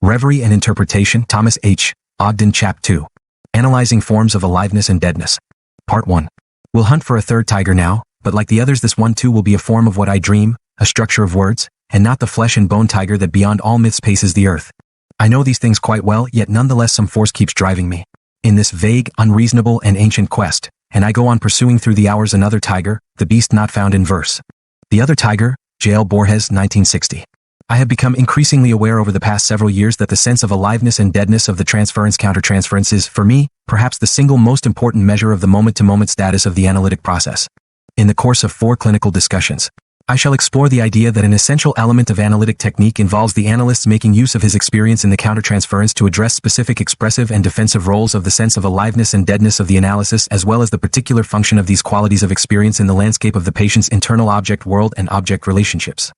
Reverie and Interpretation, Thomas H. Ogden, Ch2. Analyzing Forms of Aliveness and Deadness. Part 1. We'll hunt for a third tiger now, but like the others, this one too will be a form of what I dream, a structure of words, and not the flesh and bone tiger that beyond all myths paces the earth. I know these things quite well, yet nonetheless some force keeps driving me in this vague, unreasonable, and ancient quest, and I go on pursuing through the hours another tiger, the beast not found in verse. The other tiger, J.L. Borges, 1960. I have become increasingly aware over the past several years that the sense of aliveness and deadness of the transference-countertransference is, for me, perhaps the single most important measure of the moment-to-moment status of the analytic process. In the course of 4 clinical discussions, I shall explore the idea that an essential element of analytic technique involves the analyst's making use of his experience in the countertransference to address specific expressive and defensive roles of the sense of aliveness and deadness of the analysis, as well as the particular function of these qualities of experience in the landscape of the patient's internal object world and object relationships.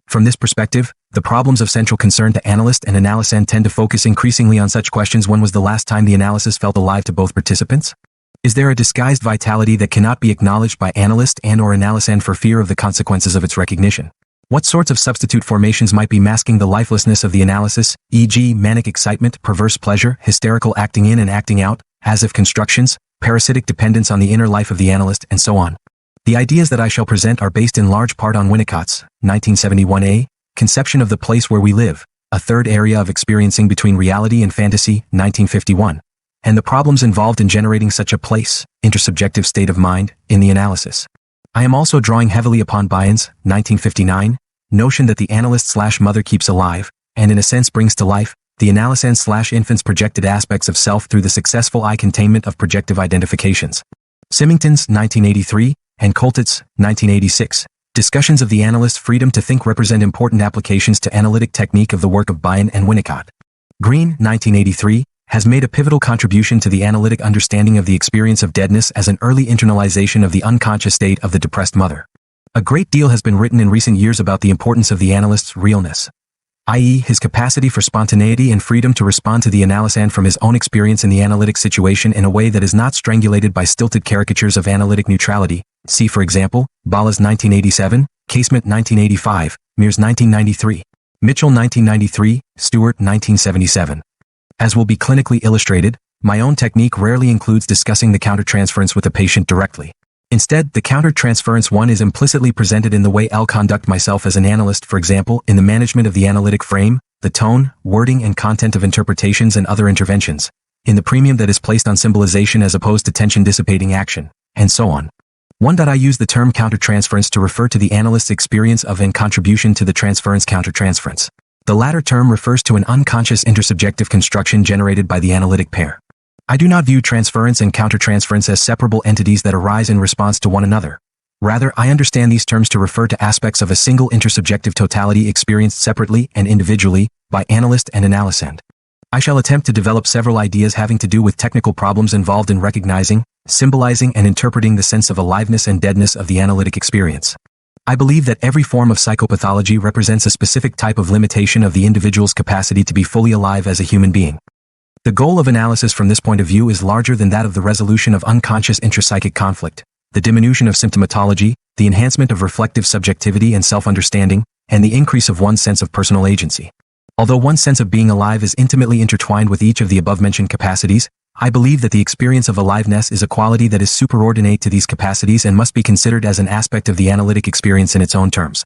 From this perspective, the problems of central concern to analyst and analysand tend to focus increasingly on such questions. When was the last time the analysis felt alive to both participants? Is there a disguised vitality that cannot be acknowledged by analyst and/or analysand for fear of the consequences of its recognition? What sorts of substitute formations might be masking the lifelessness of the analysis, e.g., manic excitement, perverse pleasure, hysterical acting in and acting out, as-if constructions, parasitic dependence on the inner life of the analyst, and so on? The ideas that I shall present are based in large part on Winnicott's 1971a conception of the place where we live, a third area of experiencing between reality and fantasy, 1951. And the problems involved in generating such a place, intersubjective state of mind, in the analysis. I am also drawing heavily upon Byron's 1959 notion that the analyst/mother keeps alive, and in a sense brings to life, the analysand/infant's projected aspects of self through the successful eye-containment of projective identifications. Symington's 1983 and Coltett's 1986 discussions of the analyst's freedom to think represent important applications to analytic technique of the work of Byron and Winnicott. Green, 1983, has made a pivotal contribution to the analytic understanding of the experience of deadness as an early internalization of the unconscious state of the depressed mother. A great deal has been written in recent years about the importance of the analyst's realness, i.e., his capacity for spontaneity and freedom to respond to the analysand from his own experience in the analytic situation in a way that is not strangulated by stilted caricatures of analytic neutrality. See, for example, Bala's 1987, Casement 1985, Mears 1993, Mitchell 1993, Stewart 1977. As will be clinically illustrated, my own technique rarely includes discussing the countertransference with the patient directly. Instead, the countertransference one is implicitly presented in the way I'll conduct myself as an analyst, for example, in the management of the analytic frame, the tone, wording, and content of interpretations and other interventions, in the premium that is placed on symbolization as opposed to tension-dissipating action, and so on. I use the term countertransference to refer to the analyst's experience of and contribution to the transference-countertransference. The latter term refers to an unconscious intersubjective construction generated by the analytic pair. I do not view transference and countertransference as separable entities that arise in response to one another. Rather, I understand these terms to refer to aspects of a single intersubjective totality experienced separately and individually by analyst and analysand. I shall attempt to develop several ideas having to do with technical problems involved in recognizing, symbolizing, and interpreting the sense of aliveness and deadness of the analytic experience. I believe that every form of psychopathology represents a specific type of limitation of the individual's capacity to be fully alive as a human being. The goal of analysis from this point of view is larger than that of the resolution of unconscious intrapsychic conflict, the diminution of symptomatology, the enhancement of reflective subjectivity and self-understanding, and the increase of one's sense of personal agency. Although one's sense of being alive is intimately intertwined with each of the above-mentioned capacities, I believe that the experience of aliveness is a quality that is superordinate to these capacities and must be considered as an aspect of the analytic experience in its own terms.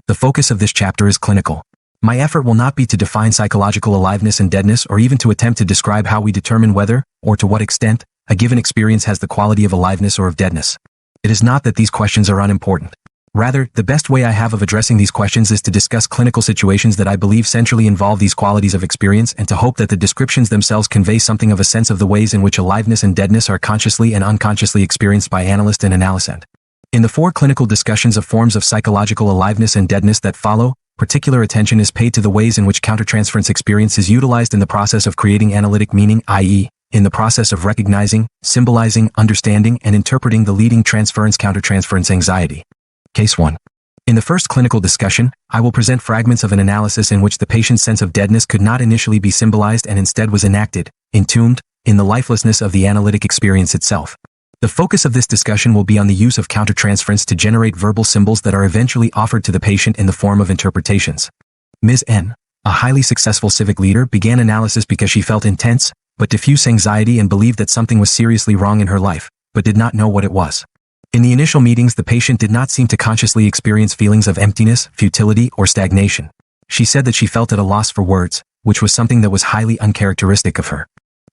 The focus of this chapter is clinical. My effort will not be to define psychological aliveness and deadness or even to attempt to describe how we determine whether, or to what extent, a given experience has the quality of aliveness or of deadness. It is not that these questions are unimportant. Rather, the best way I have of addressing these questions is to discuss clinical situations that I believe centrally involve these qualities of experience and to hope that the descriptions themselves convey something of a sense of the ways in which aliveness and deadness are consciously and unconsciously experienced by analyst and analysand. In the 4 clinical discussions of forms of psychological aliveness and deadness that follow, particular attention is paid to the ways in which countertransference experience is utilized in the process of creating analytic meaning, i.e., in the process of recognizing, symbolizing, understanding, and interpreting the leading transference-countertransference anxiety. Case 1. In the first clinical discussion, I will present fragments of an analysis in which the patient's sense of deadness could not initially be symbolized and instead was enacted, entombed, in the lifelessness of the analytic experience itself. The focus of this discussion will be on the use of countertransference to generate verbal symbols that are eventually offered to the patient in the form of interpretations. Ms. N. a highly successful civic leader, began analysis because she felt intense, but diffuse anxiety and believed that something was seriously wrong in her life, but did not know what it was. In the initial meetings, the patient did not seem to consciously experience feelings of emptiness, futility, or stagnation. She said that she felt at a loss for words, which was something that was highly uncharacteristic of her.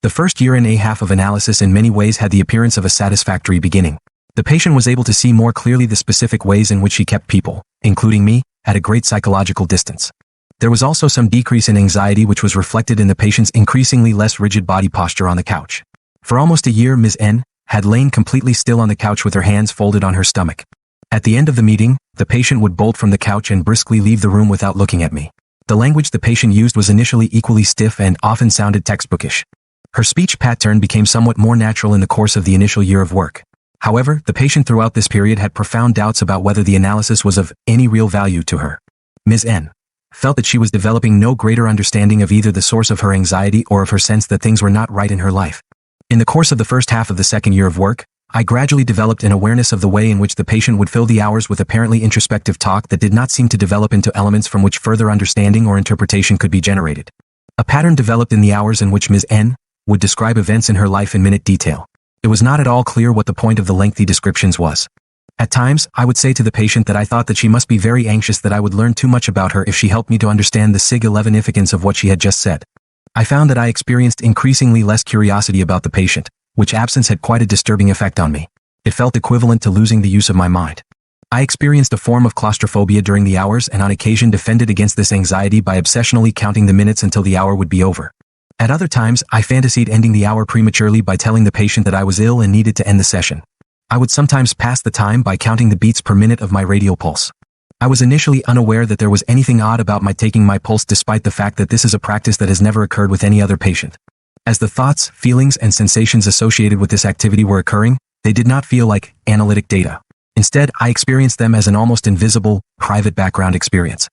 The first year and a half of analysis in many ways had the appearance of a satisfactory beginning. The patient was able to see more clearly the specific ways in which she kept people, including me, at a great psychological distance. There was also some decrease in anxiety, which was reflected in the patient's increasingly less rigid body posture on the couch. For almost a year, Ms. N had lain completely still on the couch with her hands folded on her stomach. At the end of the meeting, the patient would bolt from the couch and briskly leave the room without looking at me. The language the patient used was initially equally stiff and often sounded textbookish. Her speech pattern became somewhat more natural in the course of the initial year of work. However, the patient throughout this period had profound doubts about whether the analysis was of any real value to her. Ms. N felt that she was developing no greater understanding of either the source of her anxiety or of her sense that things were not right in her life. In the course of the first half of the second year of work, I gradually developed an awareness of the way in which the patient would fill the hours with apparently introspective talk that did not seem to develop into elements from which further understanding or interpretation could be generated. A pattern developed in the hours in which Ms. N would describe events in her life in minute detail. It was not at all clear what the point of the lengthy descriptions was. At times, I would say to the patient that I thought that she must be very anxious that I would learn too much about her if she helped me to understand the significance of what she had just said. I found that I experienced increasingly less curiosity about the patient, which absence had quite a disturbing effect on me. It felt equivalent to losing the use of my mind. I experienced a form of claustrophobia during the hours and on occasion defended against this anxiety by obsessionally counting the minutes until the hour would be over. At other times, I fantasied ending the hour prematurely by telling the patient that I was ill and needed to end the session. I would sometimes pass the time by counting the beats per minute of my radial pulse. I was initially unaware that there was anything odd about my taking my pulse, despite the fact that this is a practice that has never occurred with any other patient. As the thoughts, feelings, and sensations associated with this activity were occurring, they did not feel like analytic data. Instead, I experienced them as an almost invisible, private background experience.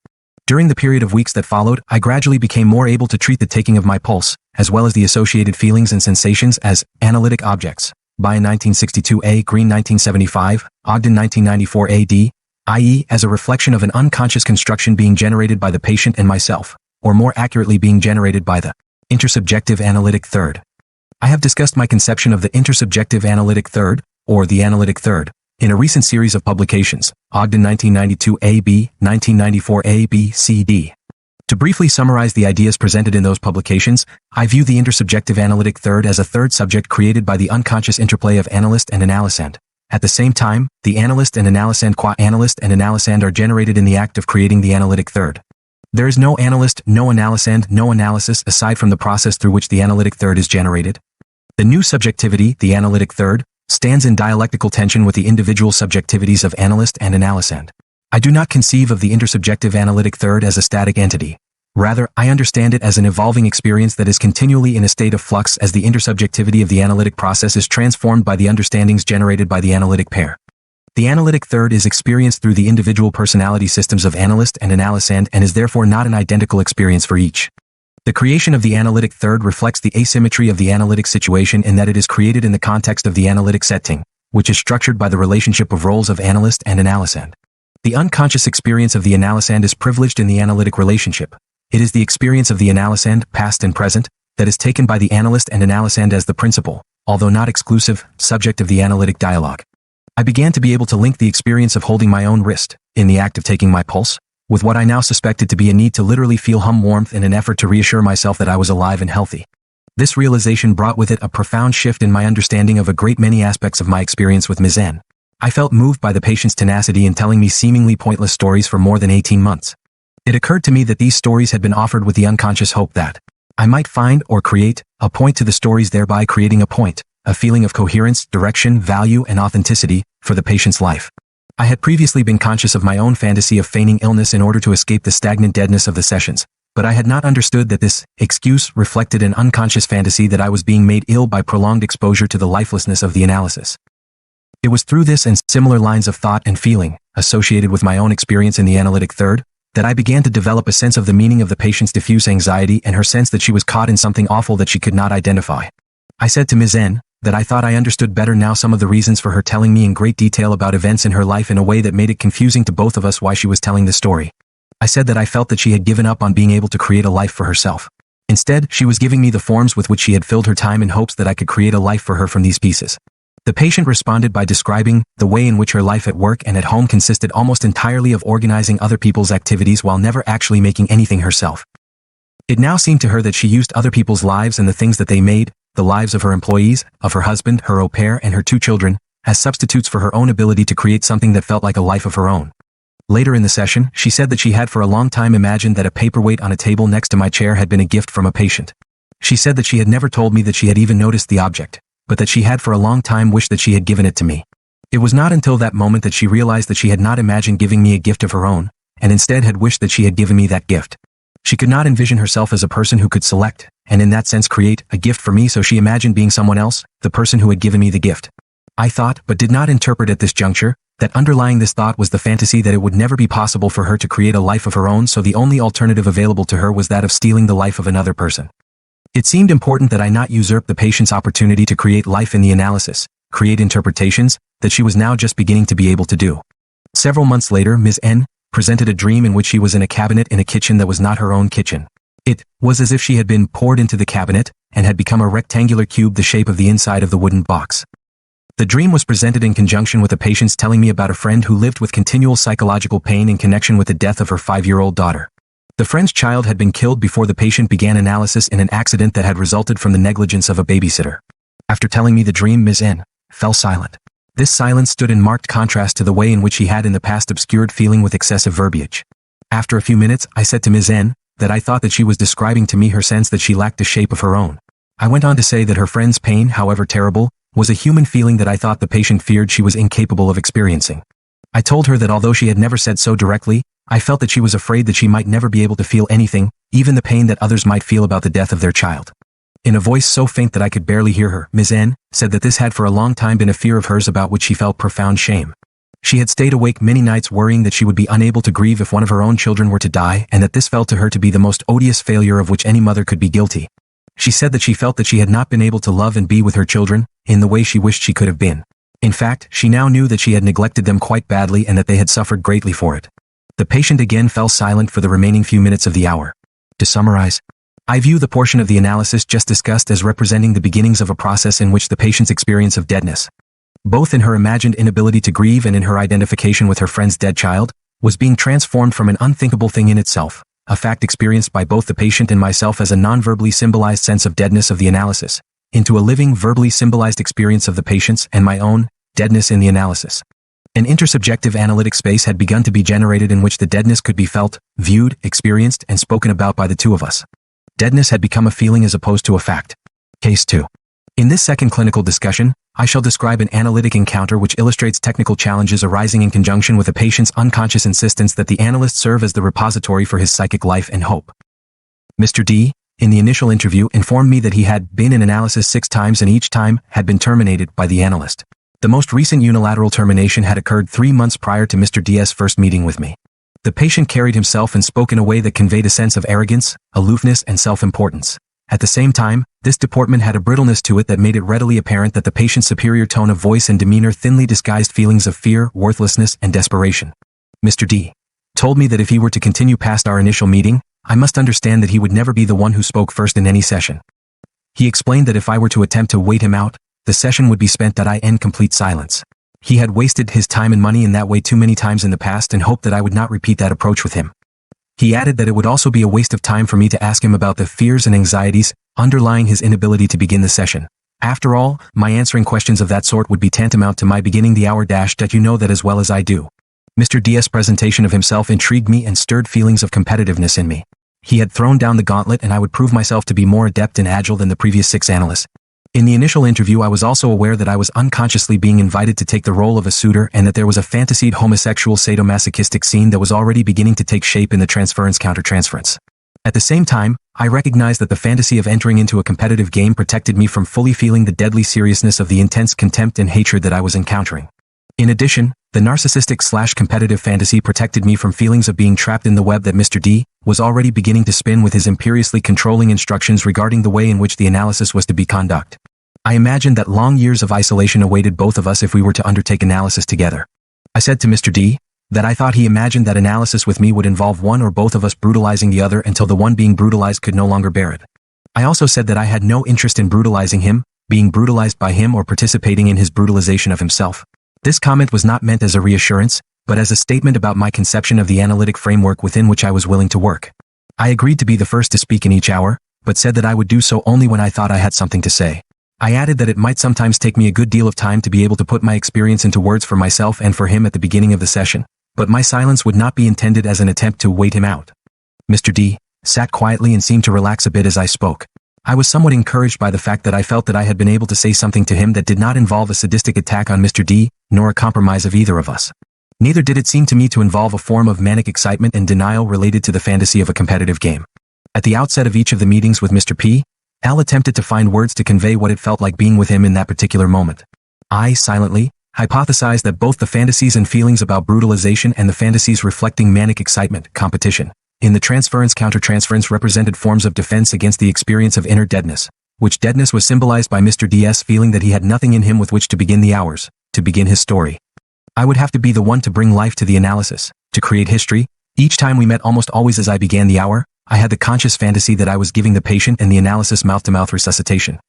During the period of weeks that followed, I gradually became more able to treat the taking of my pulse, as well as the associated feelings and sensations, as analytic objects. Bayen 1962a, Green 1975, Ogden 1994 AD, i.e., as a reflection of an unconscious construction being generated by the patient and myself, or more accurately being generated by the intersubjective analytic third. I have discussed my conception of the intersubjective analytic third, or the analytic third, in a recent series of publications, Ogden 1992 AB, 1994 A, B, C, D. To briefly summarize the ideas presented in those publications, I view the intersubjective analytic third as a third subject created by the unconscious interplay of analyst and analysand. At the same time, the analyst and analysand qua analyst and analysand are generated in the act of creating the analytic third. There is no analyst, no analysand, no analysis aside from the process through which the analytic third is generated. The new subjectivity, the analytic third, stands in dialectical tension with the individual subjectivities of analyst and analysand. I do not conceive of the intersubjective analytic third as a static entity. Rather, I understand it as an evolving experience that is continually in a state of flux as the intersubjectivity of the analytic process is transformed by the understandings generated by the analytic pair. The analytic third is experienced through the individual personality systems of analyst and analysand and is therefore not an identical experience for each. The creation of the analytic third reflects the asymmetry of the analytic situation in that it is created in the context of the analytic setting, which is structured by the relationship of roles of analyst and analysand. The unconscious experience of the analysand is privileged in the analytic relationship. It is the experience of the analysand, past and present, that is taken by the analyst and analysand as the principal, although not exclusive, subject of the analytic dialogue. I began to be able to link the experience of holding my own wrist, in the act of taking my pulse, with what I now suspected to be a need to literally feel hum warmth in an effort to reassure myself that I was alive and healthy. This realization brought with it a profound shift in my understanding of a great many aspects of my experience with Ms. N. I felt moved by the patient's tenacity in telling me seemingly pointless stories for more than 18 months. It occurred to me that these stories had been offered with the unconscious hope that I might find or create a point to the stories, thereby creating a point, a feeling of coherence, direction, value, and authenticity for the patient's life. I had previously been conscious of my own fantasy of feigning illness in order to escape the stagnant deadness of the sessions, but I had not understood that this excuse reflected an unconscious fantasy that I was being made ill by prolonged exposure to the lifelessness of the analysis. It was through this and similar lines of thought and feeling, associated with my own experience in the analytic third, that I began to develop a sense of the meaning of the patient's diffuse anxiety and her sense that she was caught in something awful that she could not identify. I said to Ms. N that I thought I understood better now some of the reasons for her telling me in great detail about events in her life in a way that made it confusing to both of us why she was telling the story. I said that I felt that she had given up on being able to create a life for herself. Instead, she was giving me the forms with which she had filled her time in hopes that I could create a life for her from these pieces. The patient responded by describing the way in which her life at work and at home consisted almost entirely of organizing other people's activities while never actually making anything herself. It now seemed to her that she used other people's lives and the things that they made, the lives of her employees, of her husband, her au pair, and her 2 children, as substitutes for her own ability to create something that felt like a life of her own. Later in the session, she said that she had for a long time imagined that a paperweight on a table next to my chair had been a gift from a patient. She said that she had never told me that she had even noticed the object, but that she had for a long time wished that she had given it to me. It was not until that moment that she realized that she had not imagined giving me a gift of her own, and instead had wished that she had given me that gift. She could not envision herself as a person who could select, and in that sense create, a gift for me, so she imagined being someone else, the person who had given me the gift. I thought, but did not interpret at this juncture, that underlying this thought was the fantasy that it would never be possible for her to create a life of her own, so the only alternative available to her was that of stealing the life of another person. It seemed important that I not usurp the patient's opportunity to create life in the analysis, create interpretations, that she was now just beginning to be able to do. Several months later, Ms. N presented a dream in which she was in a cabinet in a kitchen that was not her own kitchen. It was as if she had been poured into the cabinet, and had become a rectangular cube the shape of the inside of the wooden box. The dream was presented in conjunction with the patient's telling me about a friend who lived with continual psychological pain in connection with the death of her 5-year-old daughter. The friend's child had been killed before the patient began analysis in an accident that had resulted from the negligence of a babysitter. After telling me the dream, Ms. N fell silent. This silence stood in marked contrast to the way in which she had in the past obscured feeling with excessive verbiage. After a few minutes, I said to Ms. N that I thought that she was describing to me her sense that she lacked a shape of her own. I went on to say that her friend's pain, however terrible, was a human feeling that I thought the patient feared she was incapable of experiencing. I told her that although she had never said so directly, I felt that she was afraid that she might never be able to feel anything, even the pain that others might feel about the death of their child. In a voice so faint that I could barely hear her, Ms. N said that this had for a long time been a fear of hers about which she felt profound shame. She had stayed awake many nights worrying that she would be unable to grieve if one of her own children were to die, and that this felt to her to be the most odious failure of which any mother could be guilty. She said that she felt that she had not been able to love and be with her children in the way she wished she could have been. In fact, she now knew that she had neglected them quite badly and that they had suffered greatly for it. The patient again fell silent for the remaining few minutes of the hour. To summarize, I view the portion of the analysis just discussed as representing the beginnings of a process in which the patient's experience of deadness, both in her imagined inability to grieve and in her identification with her friend's dead child, was being transformed from an unthinkable thing in itself, a fact experienced by both the patient and myself as a non-verbally symbolized sense of deadness of the analysis, into a living verbally symbolized experience of the patient's and my own deadness in the analysis. An intersubjective analytic space had begun to be generated in which the deadness could be felt, viewed, experienced, and spoken about by the two of us. Deadness had become a feeling as opposed to a fact. Case 2. In this second clinical discussion, I shall describe an analytic encounter which illustrates technical challenges arising in conjunction with a patient's unconscious insistence that the analyst serve as the repository for his psychic life and hope. Mr. D, in the initial interview, informed me that he had been in analysis 6 times and each time had been terminated by the analyst. The most recent unilateral termination had occurred 3 months prior to Mr. D's first meeting with me. The patient carried himself and spoke in a way that conveyed a sense of arrogance, aloofness, and self-importance. At the same time, this deportment had a brittleness to it that made it readily apparent that the patient's superior tone of voice and demeanor thinly disguised feelings of fear, worthlessness, and desperation. Mr. D told me that if he were to continue past our initial meeting, I must understand that he would never be the one who spoke first in any session. He explained that if I were to attempt to wait him out, the session would be spent in complete silence. He had wasted his time and money in that way too many times in the past and hoped that I would not repeat that approach with him. He added that it would also be a waste of time for me to ask him about the fears and anxieties underlying his inability to begin the session. After all, my answering questions of that sort would be tantamount to my beginning the hour. You know that as well as I do. Mr. D's presentation of himself intrigued me and stirred feelings of competitiveness in me. He had thrown down the gauntlet and I would prove myself to be more adept and agile than the previous 6 analysts. In the initial interview, I was also aware that I was unconsciously being invited to take the role of a suitor and that there was a fantasied homosexual sadomasochistic scene that was already beginning to take shape in the transference countertransference. At the same time, I recognized that the fantasy of entering into a competitive game protected me from fully feeling the deadly seriousness of the intense contempt and hatred that I was encountering. In addition, the narcissistic/competitive fantasy protected me from feelings of being trapped in the web that Mr. D was already beginning to spin with his imperiously controlling instructions regarding the way in which the analysis was to be conducted. I imagined that long years of isolation awaited both of us if we were to undertake analysis together. I said to Mr. D That I thought he imagined that analysis with me would involve one or both of us brutalizing the other until the one being brutalized could no longer bear it. I also said that I had no interest in brutalizing him, being brutalized by him or participating in his brutalization of himself. This comment was not meant as a reassurance, but as a statement about my conception of the analytic framework within which I was willing to work. I agreed to be the first to speak in each hour, but said that I would do so only when I thought I had something to say. I added that it might sometimes take me a good deal of time to be able to put my experience into words for myself and for him at the beginning of the session, but my silence would not be intended as an attempt to wait him out. Mr. D sat quietly and seemed to relax a bit as I spoke. I was somewhat encouraged by the fact that I felt that I had been able to say something to him that did not involve a sadistic attack on Mr. D, nor a compromise of either of us. Neither did it seem to me to involve a form of manic excitement and denial related to the fantasy of a competitive game. At the outset of each of the meetings with Mr. P, Al attempted to find words to convey what it felt like being with him in that particular moment. I, silently, hypothesized that both the fantasies and feelings about brutalization and the fantasies reflecting manic excitement, competition, in the countertransference represented forms of defense against the experience of inner deadness, which deadness was symbolized by Mr. D's feeling that he had nothing in him with which to begin the hours, to begin his story. I would have to be the one to bring life to the analysis, to create history. Each time we met, almost always as I began the hour, I had the conscious fantasy that I was giving the patient and the analysis mouth-to-mouth resuscitation.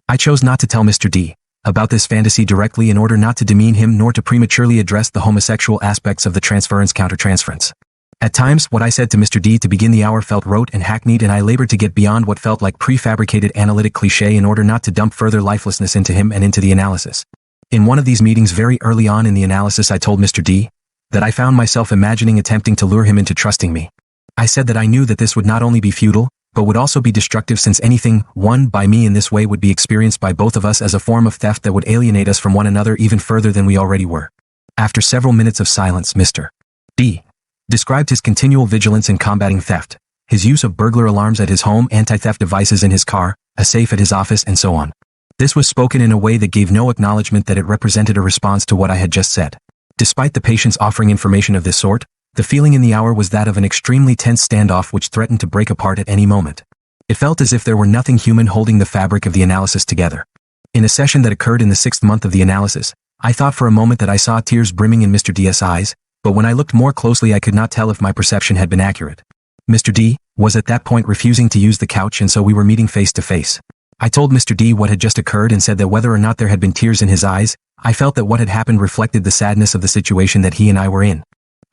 I chose not to tell Mr. D about this fantasy directly in order not to demean him nor to prematurely address the homosexual aspects of the countertransference. At times, what I said to Mr. D to begin the hour felt rote and hackneyed, and I labored to get beyond what felt like prefabricated analytic cliché in order not to dump further lifelessness into him and into the analysis. In one of these meetings very early on in the analysis, I told Mr. D that I found myself imagining attempting to lure him into trusting me. I said that I knew that this would not only be futile, but would also be destructive, since anything won by me in this way would be experienced by both of us as a form of theft that would alienate us from one another even further than we already were. After several minutes of silence, Mr. D described his continual vigilance in combating theft, his use of burglar alarms at his home, anti-theft devices in his car, a safe at his office, and so on. This was spoken in a way that gave no acknowledgement that it represented a response to what I had just said. Despite the patient's offering information of this sort, the feeling in the hour was that of an extremely tense standoff which threatened to break apart at any moment. It felt as if there were nothing human holding the fabric of the analysis together. In a session that occurred in the 6th month of the analysis, I thought for a moment that I saw tears brimming in Mr. D's eyes, but when I looked more closely I could not tell if my perception had been accurate. Mr. D was at that point refusing to use the couch, and so we were meeting face to face. I told Mr. D what had just occurred and said that whether or not there had been tears in his eyes, I felt that what had happened reflected the sadness of the situation that he and I were in.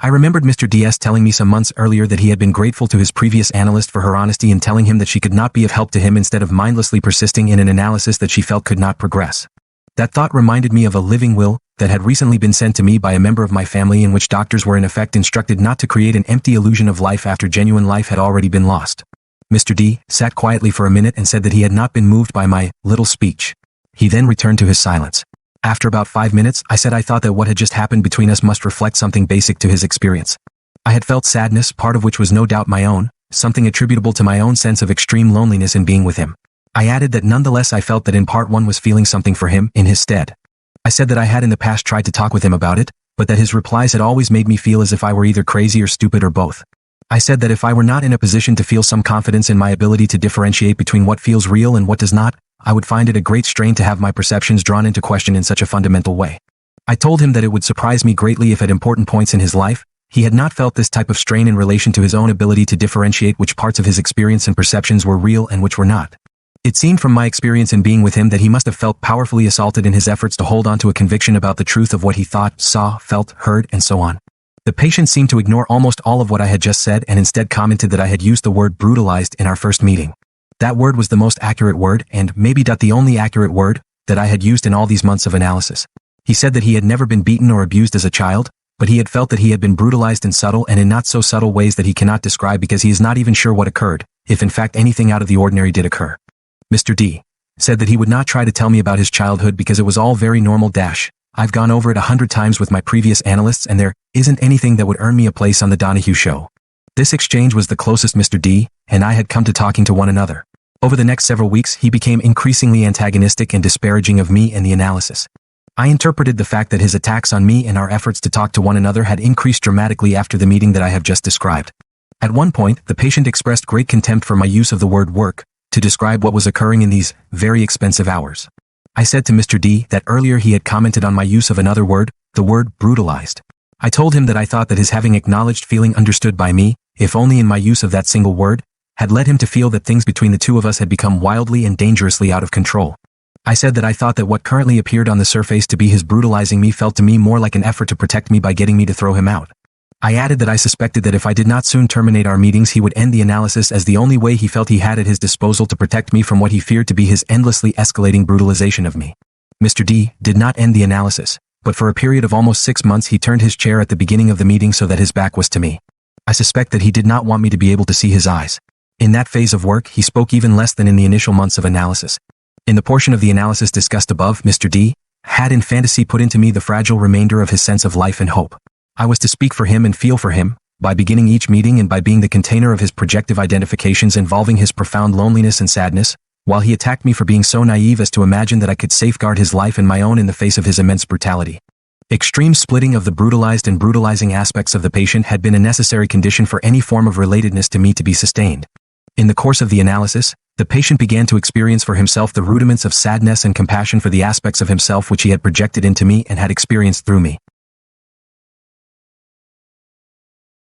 I remembered Mr. D.'s telling me some months earlier that he had been grateful to his previous analyst for her honesty in telling him that she could not be of help to him instead of mindlessly persisting in an analysis that she felt could not progress. That thought reminded me of a living will that had recently been sent to me by a member of my family, in which doctors were in effect instructed not to create an empty illusion of life after genuine life had already been lost. Mr. D sat quietly for a minute and said that he had not been moved by my little speech. He then returned to his silence. After about 5 minutes, I said I thought that what had just happened between us must reflect something basic to his experience. I had felt sadness, part of which was no doubt my own, something attributable to my own sense of extreme loneliness in being with him. I added that nonetheless I felt that in part one was feeling something for him in his stead. I said that I had in the past tried to talk with him about it, but that his replies had always made me feel as if I were either crazy or stupid or both. I said that if I were not in a position to feel some confidence in my ability to differentiate between what feels real and what does not, I would find it a great strain to have my perceptions drawn into question in such a fundamental way. I told him that it would surprise me greatly if at important points in his life, he had not felt this type of strain in relation to his own ability to differentiate which parts of his experience and perceptions were real and which were not. It seemed from my experience in being with him that he must have felt powerfully assaulted in his efforts to hold on to a conviction about the truth of what he thought, saw, felt, heard, and so on. The patient seemed to ignore almost all of what I had just said and instead commented that I had used the word brutalized in our first meeting. That word was the most accurate word, and maybe the only accurate word, that I had used in all these months of analysis. He said that he had never been beaten or abused as a child, but he had felt that he had been brutalized in subtle and in not so subtle ways that he cannot describe, because he is not even sure what occurred, if in fact anything out of the ordinary did occur. Mr. D said that he would not try to tell me about his childhood because it was all very normal. I've gone over it 100 times with my previous analysts and there isn't anything that would earn me a place on the Donahue show. This exchange was the closest Mr. D and I had come to talking to one another. Over the next several weeks, he became increasingly antagonistic and disparaging of me and the analysis. I interpreted the fact that his attacks on me and our efforts to talk to one another had increased dramatically after the meeting that I have just described. At one point, the patient expressed great contempt for my use of the word work to describe what was occurring in these very expensive hours. I said to Mr. D that earlier he had commented on my use of another word, the word brutalized. I told him that I thought that his having acknowledged feeling understood by me, if only in my use of that single word, had led him to feel that things between the two of us had become wildly and dangerously out of control. I said that I thought that what currently appeared on the surface to be his brutalizing me felt to me more like an effort to protect me by getting me to throw him out. I added that I suspected that if I did not soon terminate our meetings he would end the analysis as the only way he felt he had at his disposal to protect me from what he feared to be his endlessly escalating brutalization of me. Mr. D did not end the analysis, but for a period of almost 6 months he turned his chair at the beginning of the meeting so that his back was to me. I suspect that he did not want me to be able to see his eyes. In that phase of work he spoke even less than in the initial months of analysis. In the portion of the analysis discussed above, Mr. D had in fantasy put into me the fragile remainder of his sense of life and hope. I was to speak for him and feel for him, by beginning each meeting and by being the container of his projective identifications involving his profound loneliness and sadness, while he attacked me for being so naive as to imagine that I could safeguard his life and my own in the face of his immense brutality. Extreme splitting of the brutalized and brutalizing aspects of the patient had been a necessary condition for any form of relatedness to me to be sustained. In the course of the analysis, the patient began to experience for himself the rudiments of sadness and compassion for the aspects of himself which he had projected into me and had experienced through me.